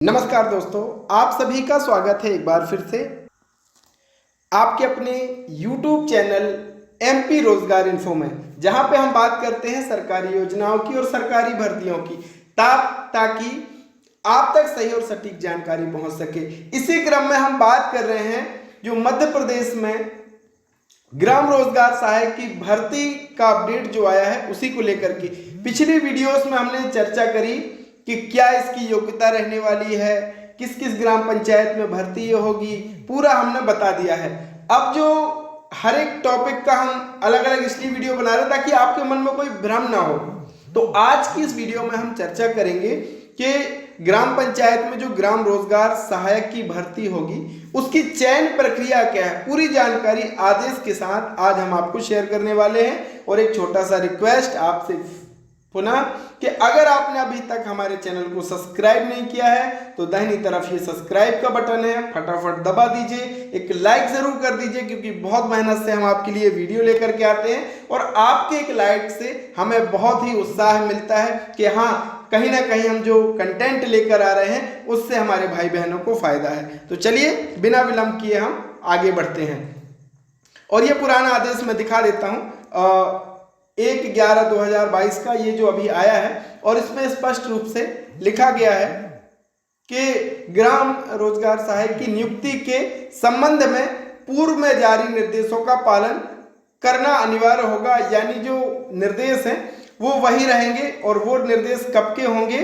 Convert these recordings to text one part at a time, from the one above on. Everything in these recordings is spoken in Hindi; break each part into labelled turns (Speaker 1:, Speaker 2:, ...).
Speaker 1: नमस्कार दोस्तों, आप सभी का स्वागत है एक बार फिर से आपके अपने YouTube चैनल MP रोजगार इन्फो में, जहां पे हम बात करते हैं सरकारी योजनाओं की और सरकारी भर्तियों की ताकि आप तक सही और सटीक जानकारी पहुंच सके। इसी क्रम में हम बात कर रहे हैं जो मध्य प्रदेश में ग्राम रोजगार सहायक की भर्ती का अपडेट जो आया है उसी को लेकर के। पिछली वीडियोस में हमने चर्चा करी कि क्या इसकी योग्यता रहने वाली है, किस किस ग्राम पंचायत में भर्ती होगी, पूरा हमने बता दिया है। अब जो हर एक टॉपिक का हम अलग अलग इसलिए वीडियो बना रहे हैं ताकि आपके मन में कोई भ्रम ना हो। तो आज की इस वीडियो में हम चर्चा करेंगे कि ग्राम पंचायत में जो ग्राम रोजगार सहायक की भर्ती होगी उसकी चयन प्रक्रिया क्या है, पूरी जानकारी आदेश के साथ आज हम आपको शेयर करने वाले हैं। और एक छोटा सा रिक्वेस्ट आपसे पुनः कि अगर आपने अभी तक हमारे चैनल को सब्सक्राइब नहीं किया है तो दाहिनी तरफ ये सब्सक्राइब का बटन है, फटाफट दबा दीजिए, एक लाइक जरूर कर दीजिए क्योंकि बहुत मेहनत से हम आपके लिए वीडियो लेकर के आते हैं और आपके एक लाइक से हमें बहुत ही उत्साह मिलता है कि हाँ, कहीं ना कहीं हम जो कंटेंट लेकर आ रहे हैं उससे हमारे भाई बहनों को फायदा है। तो चलिए बिना विलंब किए हम आगे बढ़ते हैं और ये पुराना आदेश मैं दिखा देता हूँ। 1/11/2022 का ये जो अभी आया है और इसमें स्पष्ट रूप से लिखा गया है कि ग्राम रोजगार सहायक की नियुक्ति के संबंध में पूर्व में जारी निर्देशों का पालन करना अनिवार्य होगा। यानी जो निर्देश हैं वो वही रहेंगे और वो निर्देश कब के होंगे,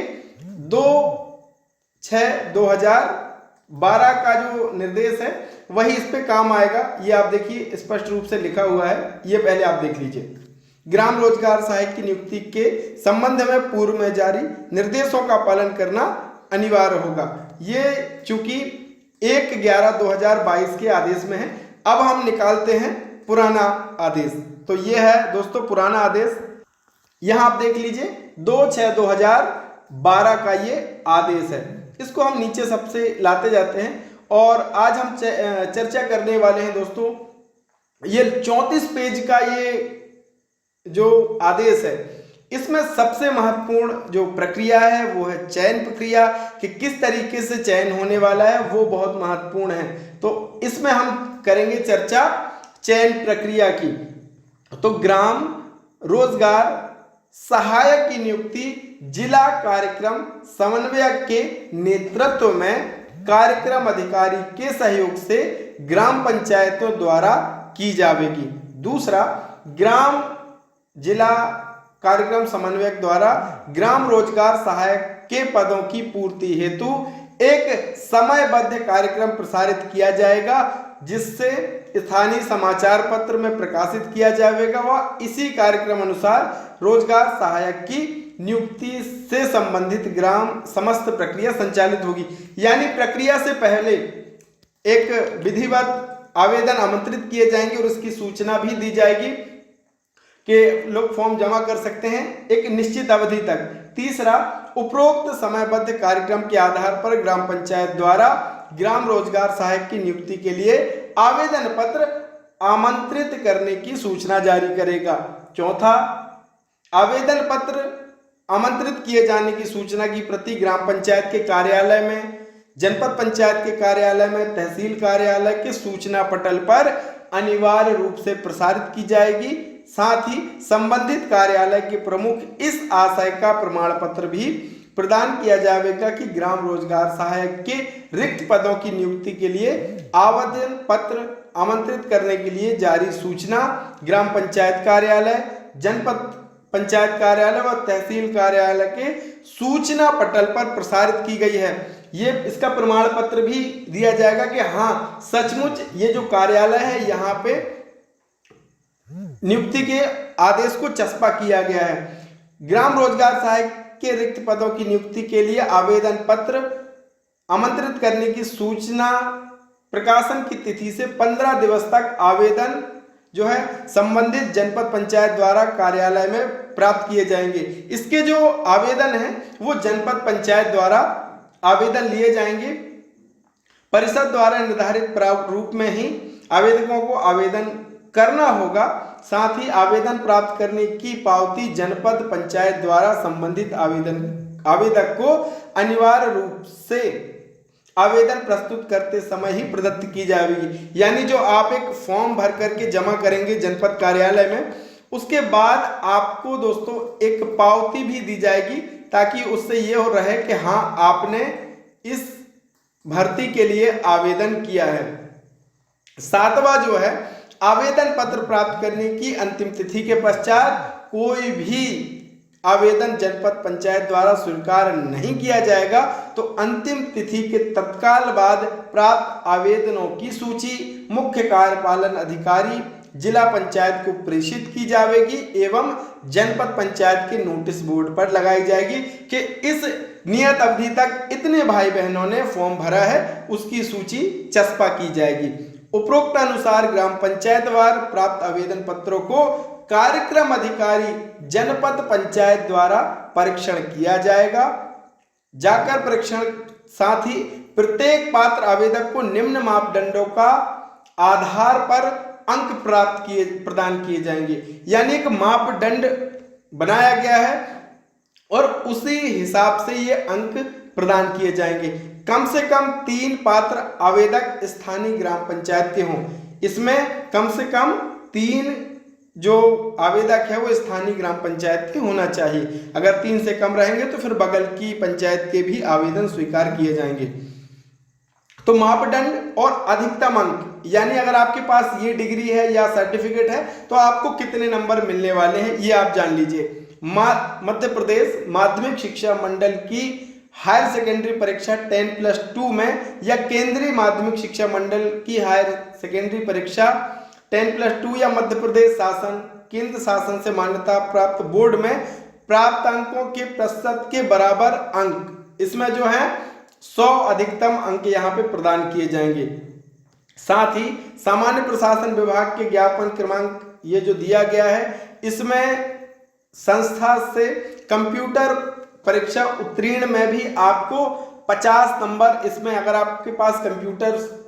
Speaker 1: 2/6/2012 का जो निर्देश है वही इस पे काम आएगा। ये आप देखिए स्पष्ट रूप से लिखा हुआ है, ये पहले आप देख लीजिए। ग्राम रोजगार सहायक की नियुक्ति के संबंध में पूर्व में जारी निर्देशों का पालन करना अनिवार्य होगा। ये चूंकि 1/11/2022 के आदेश में है। अब हम निकालते हैं पुराना आदेश। तो ये है दोस्तों पुराना आदेश, यहां आप देख लीजिए 2/6/2012 का ये आदेश है। इसको हम नीचे सबसे लाते जाते हैं और आज हम चर्चा करने वाले हैं दोस्तों ये 34 पेज का ये जो आदेश है। इसमें सबसे महत्वपूर्ण जो प्रक्रिया है वो है चयन प्रक्रिया, कि किस तरीके से चयन होने वाला है वो बहुत महत्वपूर्ण है। तो इसमें हम करेंगे चर्चा चयन प्रक्रिया की। तो ग्राम रोजगार सहायक की नियुक्ति जिला कार्यक्रम समन्वयक के नेतृत्व में कार्यक्रम अधिकारी के सहयोग से ग्राम पंचायतों द्वारा की जाएगी। दूसरा, ग्राम जिला कार्यक्रम समन्वयक द्वारा ग्राम रोजगार सहायक के पदों की पूर्ति हेतु एक समयबद्ध कार्यक्रम प्रसारित किया जाएगा जिससे स्थानीय समाचार पत्र में प्रकाशित किया जाएगा व इसी कार्यक्रम अनुसार रोजगार सहायक की नियुक्ति से संबंधित ग्राम समस्त प्रक्रिया संचालित होगी। यानी प्रक्रिया से पहले एक विधिवत आवेदन आमंत्रित किए जाएंगे और उसकी सूचना भी दी जाएगी कि लोग फॉर्म जमा कर सकते हैं एक निश्चित अवधि तक। तीसरा, उपरोक्त समयबद्ध कार्यक्रम के आधार पर ग्राम पंचायत द्वारा ग्राम रोजगार सहायक की नियुक्ति के लिए आवेदन पत्र आमंत्रित करने की सूचना जारी करेगा। चौथा, आवेदन पत्र आमंत्रित किए जाने की सूचना की प्रति ग्राम पंचायत के कार्यालय में, जनपद पंचायत के कार्यालय में, तहसील कार्यालय के सूचना पटल पर अनिवार्य रूप से प्रसारित की जाएगी। साथ ही संबंधित कार्यालय के प्रमुख इस आशय का प्रमाण पत्र भी प्रदान किया जाएगा कि ग्राम रोजगार सहायक के रिक्त पदों की नियुक्ति के लिए आवेदन पत्र आमंत्रित करने के लिए जारी सूचना ग्राम पंचायत कार्यालय, जनपद पंचायत कार्यालय व तहसील कार्यालय के सूचना पटल पर प्रसारित की गई है। ये इसका प्रमाण पत्र भी दिया जाएगा कि हाँ सचमुच ये जो कार्यालय है यहाँ पे नियुक्ति के आदेश को चस्पा किया गया है। ग्राम रोजगार सहायक के रिक्त पदों की नियुक्ति के लिए आवेदन पत्र आमंत्रित करने की सूचना प्रकाशन की तिथि से 15 दिवस तक आवेदन जो है संबंधित जनपद पंचायत द्वारा कार्यालय में प्राप्त किए जाएंगे। इसके जो आवेदन हैं वो जनपद पंचायत द्वारा आवेदन लिए जाएंगे। परिषद द्वारा निर्धारित प्रारूप में ही आवेदकों को आवेदन करना होगा। साथ ही आवेदन प्राप्त करने की पावती जनपद पंचायत द्वारा संबंधित आवेदक को अनिवार्य रूप से आवेदन प्रस्तुत करते समय ही प्रदत्त की जाएगी। यानी जो आप एक फॉर्म भर करके जमा करेंगे जनपद कार्यालय में, उसके बाद आपको दोस्तों एक पावती भी दी जाएगी, ताकि उससे ये हो रहे कि हाँ आपने इस भर्ती के लिए आवेदन किया है। सातवां जो है, आवेदन पत्र प्राप्त करने की अंतिम तिथि के पश्चात कोई भी आवेदन जनपद पंचायत द्वारा स्वीकार नहीं किया जाएगा, तो अंतिम तिथि के तत्काल बाद प्राप्त आवेदनों की सूची मुख्य कार्यपालन अधिकारी जिला पंचायत को प्रेषित की जाएगी एवं जनपद पंचायत के नोटिस बोर्ड पर लगाई जाएगी कि इस नियत अवधि तक इतने भाई बहनों ने फॉर्म भरा है, उसकी सूची चस्पा की जाएगी। उपरोक्त अनुसार ग्राम पंचायत वार प्राप्त आवेदन पत्रों को कार्यक्रम अधिकारी जनपद पंचायत द्वारा परीक्षण किया जाएगा। जाकर परीक्षण, साथ ही प्रत्येक पात्र आवेदक को निम्न मापदंडों का आधार पर अंक प्रदान किए जाएंगे। यानी एक मापदंड बनाया गया है और उसी हिसाब से ये अंक प्रदान किए जाएंगे। कम से कम 3 पात्र आवेदक स्थानीय ग्राम पंचायत के हों। इसमें कम से कम 3 जो आवेदक है वो स्थानीय ग्राम पंचायत के होना चाहिए। अगर 3 से कम रहेंगे तो फिर बगल की पंचायत के भी आवेदन स्वीकार किए जाएंगे। तो मापदंड और अधिकतम अंक, यानी अगर आपके पास ये डिग्री है या सर्टिफिकेट है तो आपको कितने नंबर मिलने वाले हैं ये आप जान लीजिए। मध्य प्रदेश माध्यमिक शिक्षा मंडल की हायर सेकेंडरी परीक्षा 10+2 में या केंद्रीय माध्यमिक शिक्षा मंडल की हायर सेकेंडरी परीक्षा 10+2 या मध्य प्रदेश शासन केंद्र शासन से मान्यता प्राप्त बोर्ड में प्राप्त अंकों के प्रतिशत के बराबर अंक, इसमें जो है 100 अधिकतम अंक यहाँ पे प्रदान किए जाएंगे। साथ ही सामान्य प्रशासन विभाग के ज्ञापन क्रमांक ये जो दिया गया है, इसमें संस्था से कंप्यूटर परीक्षा उत्तीर्ण में भी आपको 50 नंबर, इसमें अगर आपके पास कंप्यूटर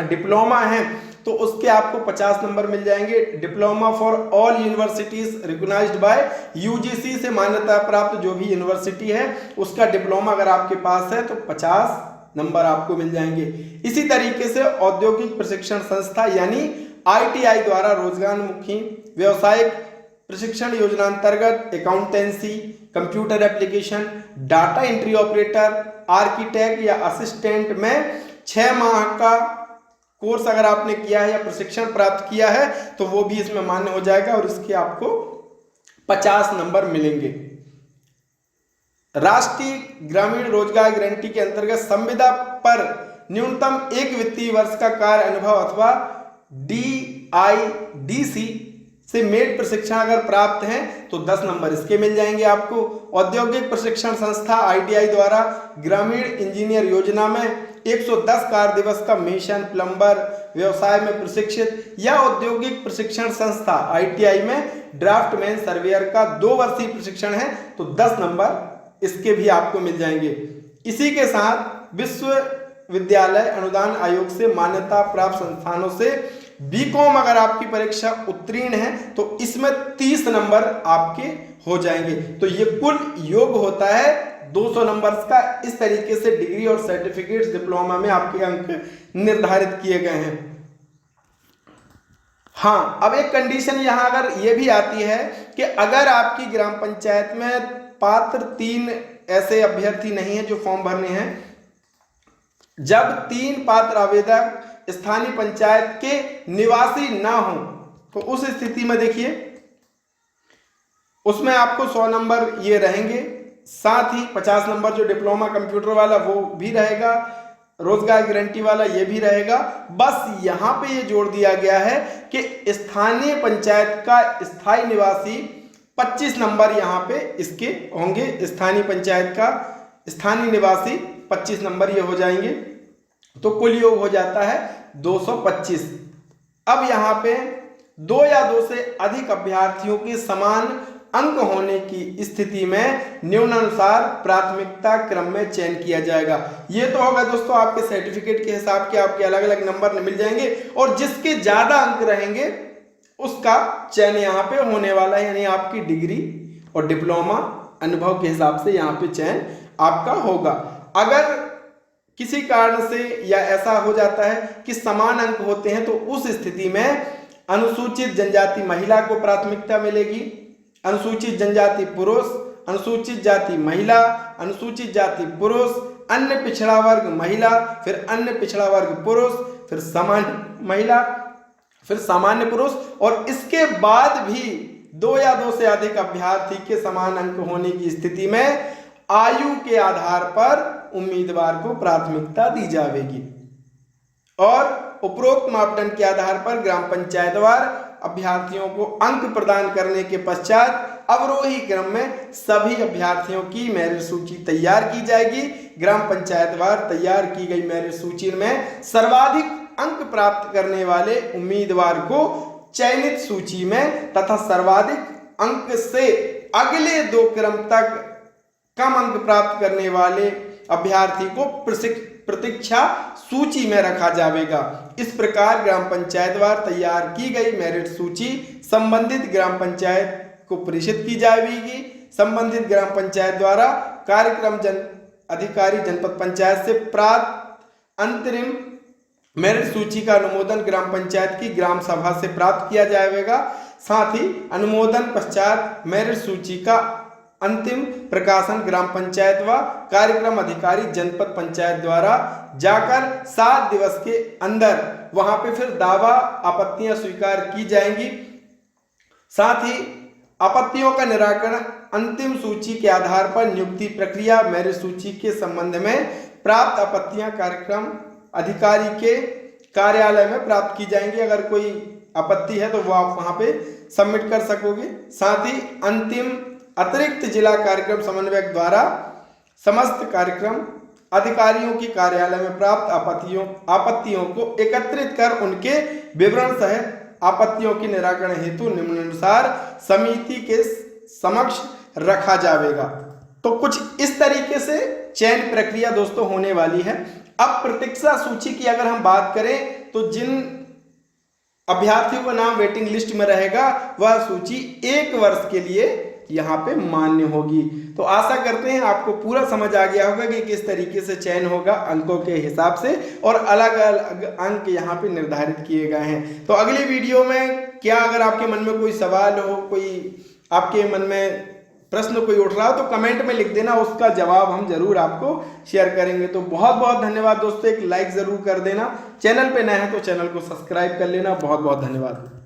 Speaker 1: डिप्लोमा है तो उसके आपको 50 नंबर मिल जाएंगे। Diploma for all universities recognised by UGC से मान्यता प्राप्त जो भी यूनिवर्सिटी है उसका डिप्लोमा अगर आपके पास है तो 50 नंबर आपको मिल जाएंगे। इसी तरीके से औद्योगिक प्रशिक्षण संस्था यानी ITI द्वारा रोजगारमुखी व्यावसायिक प्रशिक्षण योजना अंतर्गत accountancy, computer application, data entry operator, architect या असिस्टेंट में 6 माह का कोर्स अगर आपने किया है या प्रशिक्षण प्राप्त किया है तो वो भी इसमें मान्य हो जाएगा और इसके आपको 50 नंबर मिलेंगे। राष्ट्रीय ग्रामीण रोजगार गारंटी के अंतर्गत संविदा पर न्यूनतम 1 वित्तीय वर्ष का कार्य अनुभव अथवा DIDC से मेड प्रशिक्षण अगर प्राप्त है तो 10 नंबर इसके मिल जाएंगे आपको। औद्योगिक प्रशिक्षण संस्था ITI द्वारा ग्रामीण इंजीनियर योजना में 110 कार्य दिवस का मेसन प्लम्बर व्यवसाय में प्रशिक्षित या औद्योगिक प्रशिक्षण संस्था ITI में ड्राफ्टमैन सर्वेयर का 2 वर्षीय प्रशिक्षण है तो 10 नंबर इसके भी आपको मिल जाएंगे। इसी के साथ विश्वविद्यालय अनुदान आयोग से मान्यता प्राप्त संस्थानों से BCom अगर आपकी परीक्षा उत्तीर्ण है तो इसमें 30 नंबर आपके हो जाएंगे। तो ये कुल योग होता है 200 नंबर का। इस तरीके से डिग्री और सर्टिफिकेट्स डिप्लोमा में आपके अंक निर्धारित किए गए हैं। हाँ, अब एक कंडीशन यहां अगर ये भी आती है कि अगर आपकी ग्राम पंचायत में पात्र 3 ऐसे अभ्यर्थी नहीं है जो फॉर्म भरने हैं, जब 3 पात्र आवेदक स्थानीय पंचायत के निवासी ना हो तो उस स्थिति में देखिए उसमें आपको 100 नंबर ये रहेंगे। साथ ही 50 नंबर जो डिप्लोमा कंप्यूटर वाला वो भी रहेगा, रोजगार गारंटी वाला ये भी रहेगा। बस यहाँ पे ये जोड़ दिया गया है कि स्थानीय पंचायत का स्थायी निवासी 25 नंबर यहाँ पे इसके होंगे। स्थानीय पंचायत का स्थानीय निवासी 25 नंबर ये हो जाएंगे तो कुल योग हो जाता है 225। अब यहाँ पे 2 या 2 से अधिक अभ्यर्थियों के समान अंक होने की स्थिति में निम्नानुसार प्राथमिकता क्रम में चयन किया जाएगा। ये तो होगा दोस्तों आपके सर्टिफिकेट के हिसाब के आपके अलग अलग नंबर मिल जाएंगे और जिसके ज्यादा अंक रहेंगे उसका चयन यहाँ पे होने वाला है। यानी आपकी डिग्री और डिप्लोमा अनुभव के हिसाब से यहाँ पे चयन आपका होगा। अगर किसी कारण से या ऐसा हो जाता है कि समान अंक होते हैं तो उस स्थिति में अनुसूचित जनजाति महिला को प्राथमिकता मिलेगी, अनुसूचित जनजाति पुरुष, अनुसूचित जाति महिला, अनुसूचित जाति पुरुष, अन्य पिछड़ा वर्ग महिला, फिर अन्य पिछड़ा वर्ग पुरुष, फिर सामान्य महिला, फिर सामान्य पुरुष। और इसके बाद भी 2 या 2 से अधिक अभ्यर्थी के समान अंक होने की स्थिति में आयु के आधार पर उम्मीदवार को प्राथमिकता दी जाएगी और उपरोक्त मापदंड के आधार पर ग्राम पंचायतवार अभ्यर्थियों को अंक प्रदान करने के पश्चात अवरोही क्रम में सभी अभ्यर्थियों की मेरिट सूची तैयार की जाएगी। ग्राम पंचायतवार तैयार की गई मेरिट सूची में सर्वाधिक अंक प्राप्त करने वाले उम्मीदवार को चयनित सूची में तथा सर्वाधिक अंक से अगले 2 क्रम तक कम अंक प्राप्त करने वाले अभ्यर्थी को प्रतीक्षा सूची में रखा जाएगा। इस प्रकार ग्राम पंचायतवार तैयार की गई मेरिट सूची संबंधित ग्राम पंचायत को प्रेषित की जाएगी। संबंधित ग्राम पंचायत द्वारा कार्यक्रम अधिकारी जनपद पंचायत से प्राप्त अंतरिम मेरिट सूची का अनुमोदन ग्राम पंचायत की ग्राम सभा से प्राप्त किया जाएगा। साथ ही अनुमोदन पश्चात मेरिट सूची का अंतिम प्रकाशन ग्राम पंचायत व कार्यक्रम अधिकारी जनपद पंचायत द्वारा जाकर 7 दिवस के अंदर वहां पे फिर दावा आपत्तियां स्वीकार की जाएंगी। साथ ही आपत्तियों का निराकरण अंतिम सूची के आधार पर नियुक्ति प्रक्रिया मेरिट सूची के संबंध में प्राप्त आपत्तियां कार्यक्रम अधिकारी के कार्यालय में प्राप्त की जाएंगी। अगर कोई आपत्ति है तो वो आप वहां पे सबमिट कर सकोगे। साथ ही अंतिम अतिरिक्त जिला कार्यक्रम समन्वयक द्वारा समस्त कार्यक्रम अधिकारियों की कार्यालय में प्राप्त आपत्तियों को एकत्रित कर उनके विवरण सहित आपत्तियों के निराकरण हेतु निम्नानुसार समिति के समक्ष रखा जाएगा। तो कुछ इस तरीके से चयन प्रक्रिया दोस्तों होने वाली है। अब प्रतीक्षा सूची की अगर हम बात करें तो जिन अभ्यर्थियों का नाम वेटिंग लिस्ट में रहेगा वह सूची 1 वर्ष के लिए यहाँ पे मान्य होगी। तो आशा करते हैं आपको पूरा समझ आ गया होगा कि किस तरीके से चयन होगा अंकों के हिसाब से और अलग अलग अंक यहाँ पे निर्धारित किए गए हैं। तो अगली वीडियो में क्या अगर आपके मन में कोई सवाल हो, कोई आपके मन में प्रश्न कोई उठ रहा हो तो कमेंट में लिख देना, उसका जवाब हम जरूर आपको शेयर करेंगे। तो बहुत बहुत धन्यवाद दोस्तों, एक लाइक जरूर कर देना, चैनल पे नए हैं तो चैनल को सब्सक्राइब कर लेना। बहुत बहुत धन्यवाद।